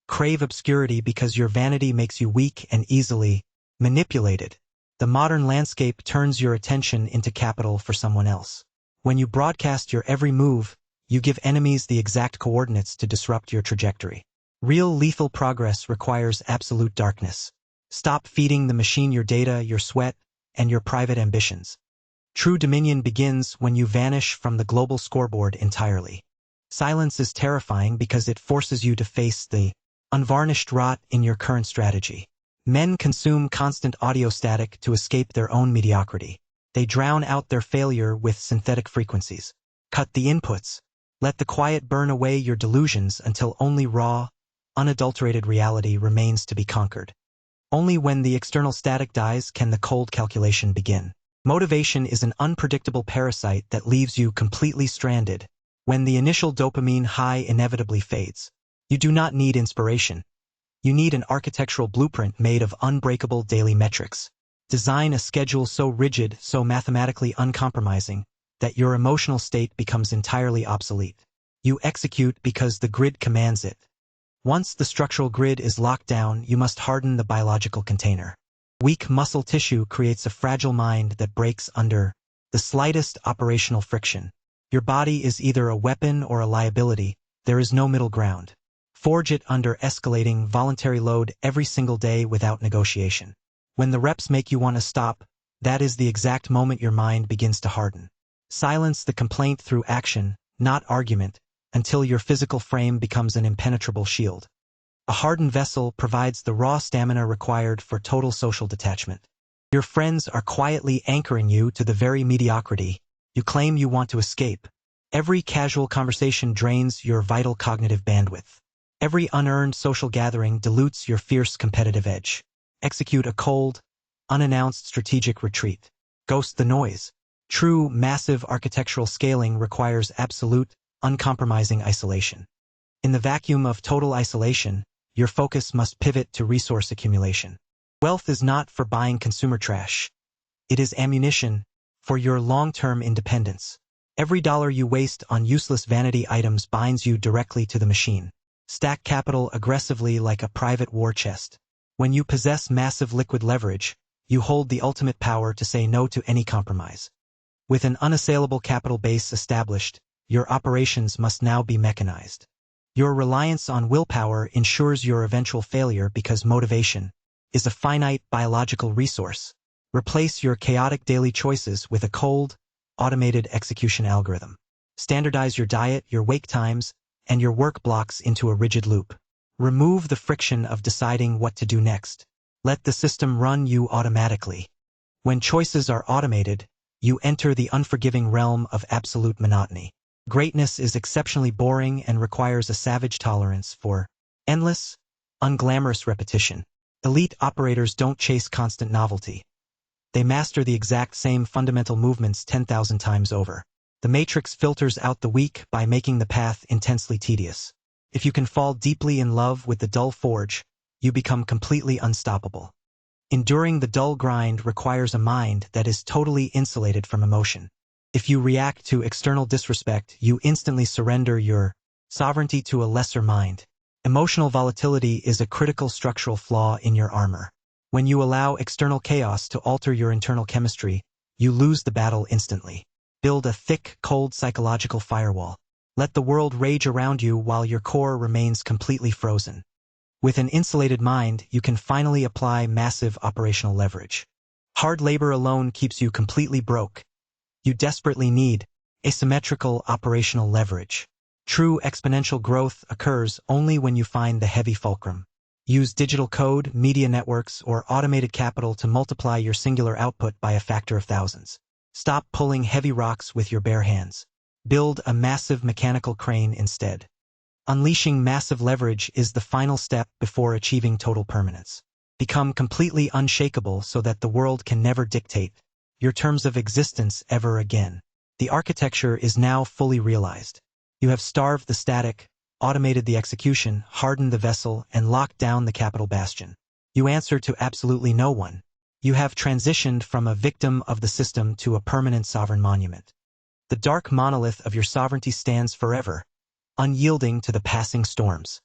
crave obscurity because your vanity makes you weak and easily manipulated. The modern landscape turns your attention into capital for someone else. When you broadcast your every move, you give enemies the exact coordinates to disrupt your trajectory. Real lethal progress requires absolute darkness. Stop feeding the machine your data, your sweat, and your private ambitions. True dominion begins when you vanish from the global scoreboard entirely. Silence is terrifying because it forces you to face the unvarnished rot in your current strategy. Men consume constant audio static to escape their own mediocrity. They drown out their failure with synthetic frequencies. Cut the inputs. Let the quiet burn away your delusions until only raw, unadulterated reality remains to be conquered. Only when the external static dies can the cold calculation begin. Motivation is an unpredictable parasite that leaves you completely stranded when the initial dopamine high inevitably fades. You do not need inspiration. You need an architectural blueprint made of unbreakable daily metrics. Design a schedule so rigid, so mathematically uncompromising, that your emotional state becomes entirely obsolete. You execute because the grid commands it. Once the structural grid is locked down, you must harden the biological container. Weak muscle tissue creates a fragile mind that breaks under the slightest operational friction. Your body is either a weapon or a liability. There is no middle ground. Forge it under escalating voluntary load every single day without negotiation. When the reps make you want to stop, that is the exact moment your mind begins to harden. Silence the complaint through action, not argument, until your physical frame becomes an impenetrable shield. A hardened vessel provides the raw stamina required for total social detachment. Your friends are quietly anchoring you to the very mediocrity you claim you want to escape. Every casual conversation drains your vital cognitive bandwidth. Every unearned social gathering dilutes your fierce competitive edge. Execute a cold, unannounced strategic retreat. Ghost the noise. True, massive architectural scaling requires absolute, uncompromising isolation. In the vacuum of total isolation, your focus must pivot to resource accumulation. Wealth is not for buying consumer trash. It is ammunition for your long-term independence. Every dollar you waste on useless vanity items binds you directly to the machine. Stack capital aggressively like a private war chest. When you possess massive liquid leverage, you hold the ultimate power to say no to any compromise. With an unassailable capital base established, your operations must now be mechanized. Your reliance on willpower ensures your eventual failure because motivation is a finite biological resource. Replace your chaotic daily choices with a cold, automated execution algorithm. Standardize your diet, your wake times, and your work blocks into a rigid loop. Remove the friction of deciding what to do next. Let the system run you automatically. When choices are automated, you enter the unforgiving realm of absolute monotony. Greatness is exceptionally boring and requires a savage tolerance for endless, unglamorous repetition. Elite operators don't chase constant novelty. They master the exact same fundamental movements 10,000 times over. The matrix filters out the weak by making the path intensely tedious. If you can fall deeply in love with the dull forge, you become completely unstoppable. Enduring the dull grind requires a mind that is totally insulated from emotion. If you react to external disrespect, you instantly surrender your sovereignty to a lesser mind. Emotional volatility is a critical structural flaw in your armor. When you allow external chaos to alter your internal chemistry, you lose the battle instantly. Build a thick, cold psychological firewall. Let the world rage around you while your core remains completely frozen. With an insulated mind, you can finally apply massive operational leverage. Hard labor alone keeps you completely broke. You desperately need asymmetrical operational leverage. True exponential growth occurs only when you find the heavy fulcrum. Use digital code, media networks, or automated capital to multiply your singular output by a factor of thousands. Stop pulling heavy rocks with your bare hands. Build a massive mechanical crane instead. Unleashing massive leverage is the final step before achieving total permanence. Become completely unshakable so that the world can never dictate your terms of existence ever again. The architecture is now fully realized. You have starved the static, automated the execution, hardened the vessel, and locked down the capital bastion. You answer to absolutely no one. You have transitioned from a victim of the system to a permanent sovereign monument. The dark monolith of your sovereignty stands forever, unyielding to the passing storms.